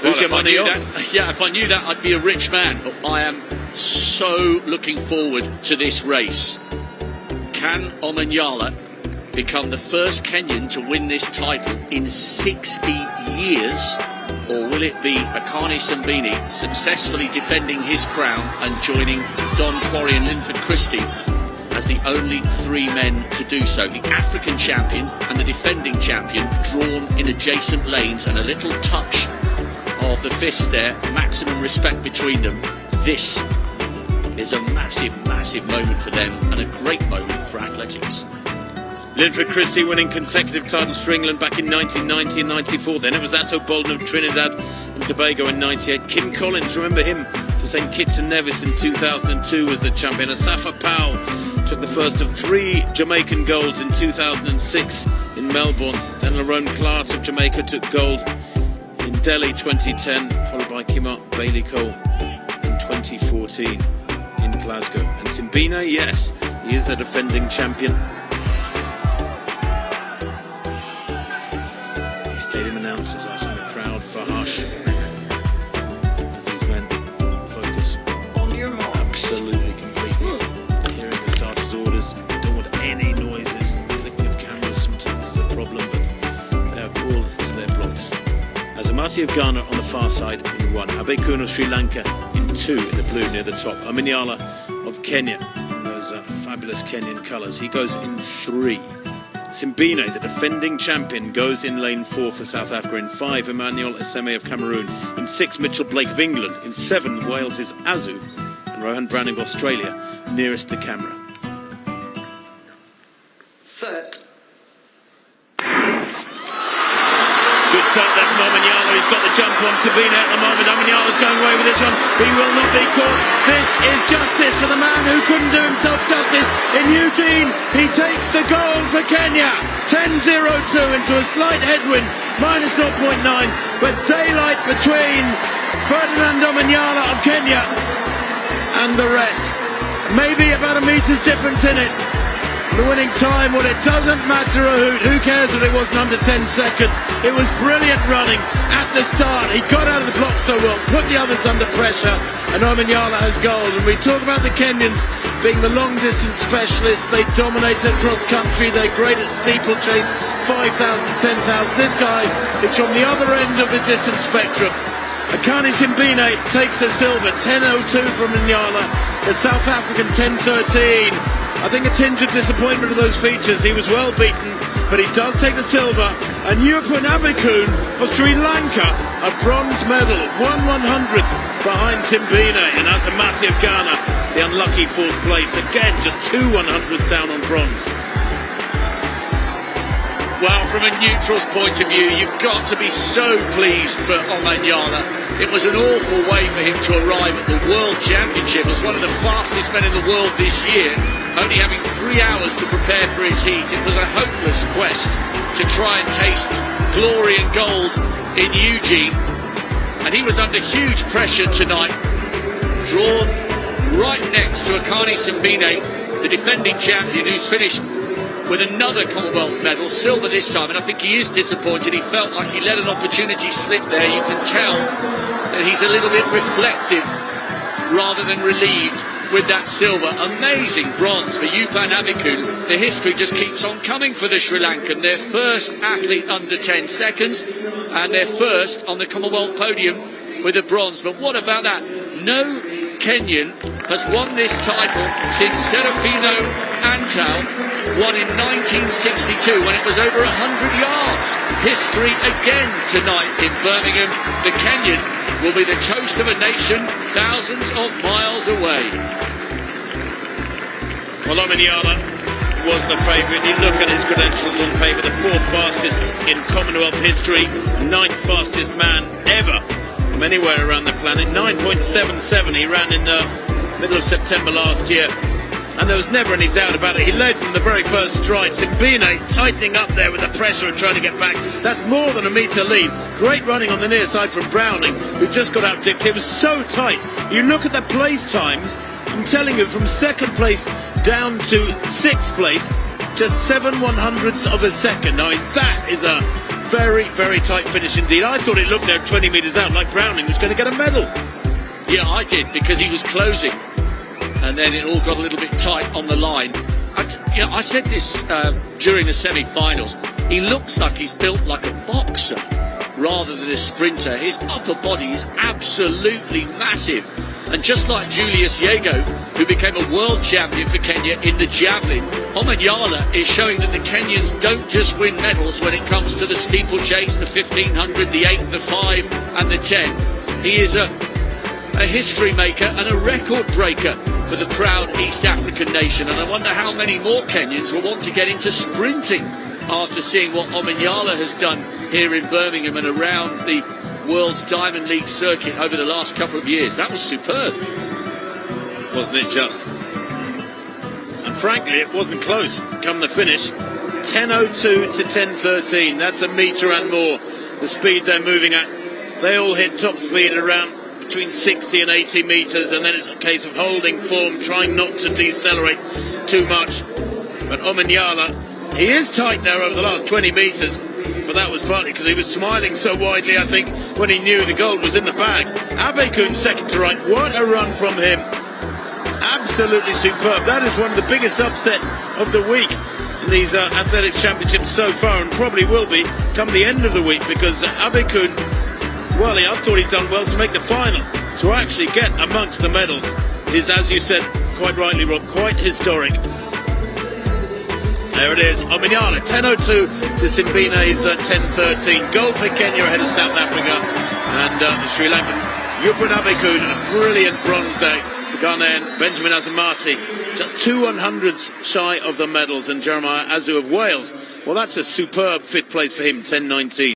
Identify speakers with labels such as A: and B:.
A: Well, if I knew that, I'd be a rich man. But I am so looking forward to this race. Can Omanyala become the first Kenyan to win this title in 60 years? Or will it be Akani Simbine successfully defending his crown and joining Don Quarry and Linford Christie as the only three men to do so? The African champion and the defending champion drawn in adjacent lanes, and a little touch of the fist there, maximum respect between them. This is a massive, massive moment for them and a great moment for athletics.
B: Linford Christie winning consecutive titles for England back in 1990 and 94. Then it was Atto Bolden of Trinidad and Tobago in 98. Kim Collins, remember him for St Kitts and Nevis in 2002 as the champion. Asafa Powell took the first of 3 Jamaican golds in 2006 in Melbourne. Then Lerone Clark of Jamaica took gold in Delhi 2010, followed by Kima Bailey Cole in 2014 in Glasgow. And Simbine, yes, he is the defending champion. Stadium announcers are in the crowd for hush as these men focus
C: on your mark.
B: Absolutely completely hearing the starter's orders. Don't want any noises. Clicking of cameras sometimes is a problem, but they are called to their blocks. Azamati of Ghana on the far side in 1, Abekun of Sri Lanka in 2 in the blue near the top, Omanyala of Kenya in those fabulous Kenyan colours, he goes in 3. Simbine, the defending champion, goes in lane 4 for South Africa. In 5, Emmanuel Eseme of Cameroon. In 6, Mitchell Blake of England. In 7, Wales' Azu. And Rohan Browning of Australia, nearest the camera.
C: Set.
B: Good start there from Omanyala. He's got the jump on Simbine at the moment. Omanyala's going away with this one. He will not be caught. This is justice for the man who couldn't do himself justice in Eugene. He takes the gold for Kenya. 10.02 into a slight headwind, minus 0.9. But daylight between Ferdinand Omanyala of Kenya and the rest. Maybe about a meter's difference in it. The winning time, well, it doesn't matter a hoot. Who cares that it wasn't under 10 seconds? It was brilliant running at the start. He got out of the block so well, put the others under pressure, and Omanyala has gold. And we talk about the Kenyans being the long distance specialists. They dominated cross country. They're great at steeplechase, 5,000, 10,000. This guy is from the other end of the distance spectrum. Akani Simbine takes the silver, 10.02 from Omanyala. The South African 10.13. I think a tinge of disappointment of those features. He was well beaten, but he does take the silver. And Yupan Abekun of Sri Lanka, a bronze medal, 1/100th behind Simbine. And Azamati of Ghana, the unlucky 4th place. Again, just 2 100ths down on bronze.
A: Well, from a neutral's point of view, you've got to be so pleased for Omanyala. It was an awful way for him to arrive at the World Championship as one of the fastest men in the world this year, only having 3 hours to prepare for his heat. It was a hopeless quest to try and taste glory and gold in Eugene. And he was under huge pressure tonight, drawn right next to Akani Simbine, the defending champion, who's finished with another Commonwealth medal, silver this time, and I think he is disappointed. He felt like he let an opportunity slip there. You can tell that he's a little bit reflective rather than relieved with that silver. Amazing bronze for Yupan Abekun. The history just keeps on coming for the Sri Lankan. Their first athlete under 10 seconds and their first on the Commonwealth podium with a bronze. But what about that? No Kenyan has won this title since Serafino Antau won in 1962 when it was over 100 yards. History again tonight in Birmingham. The Kenyan will be the toast of a nation thousands of miles away.
B: Well, Omanyala was the favourite. You look at his credentials on paper, the 4th fastest in Commonwealth history, 9th fastest man ever from anywhere around the planet. 9.77 he ran in the middle of September last year, and there was never any doubt about it. He led from the very first stride. Simbine tightening up there with the pressure and trying to get back. That's more than a metre lead. Great running on the near side from Browning, who just got out dipped. It was so tight. You look at the place times, I'm telling you, from 2nd place down to 6th place, just 7 100ths of a second. I mean, that is a very, very tight finish indeed. I thought it looked there 20 metres out like Browning was going to get a medal.
A: Yeah, I did, because he was closing, and then it all got a little bit tight on the line. I said this during the semi-finals. He looks like he's built like a boxer rather than a sprinter. His upper body is absolutely massive. And just like Julius Yego, who became a world champion for Kenya in the javelin, Omanyala is showing that the Kenyans don't just win medals when it comes to the steeplechase, the 1500, the 8, the 5 and the 10. He is a history maker and a record breaker for the proud East African nation. And I wonder how many more Kenyans will want to get into sprinting after seeing what Omanyala has done here in Birmingham and around the World's Diamond League circuit over the last couple of years. That was superb.
B: Wasn't it just? And frankly, it wasn't close. Come the finish, 10.02 to 10.13. That's a metre and more, the speed they're moving at. They all hit top speed around between 60 and 80 metres, and then it's a case of holding form, trying not to decelerate too much. But Omanyala, he is tight there over the last 20 metres. But that was partly because he was smiling so widely, I think, when he knew the gold was in the bag. Abekun second to right. What a run from him. Absolutely superb. That is one of the biggest upsets of the week in these athletics championships so far, and probably will be come the end of the week, because Abekun, well, I thought he'd done well to make the final. To actually get amongst the medals is, as you said quite rightly, Rob, quite historic. There it is, Omanyala, 10.02 to Simbine's 10.13. Gold for Kenya ahead of South Africa. And the Sri Lankan Yupan Abekun, a brilliant bronze day. The Ghanaian Benjamin Azamati, just 200ths shy of the medals. And Jeremiah Azu of Wales, well, that's a superb fifth place for him, 10.19.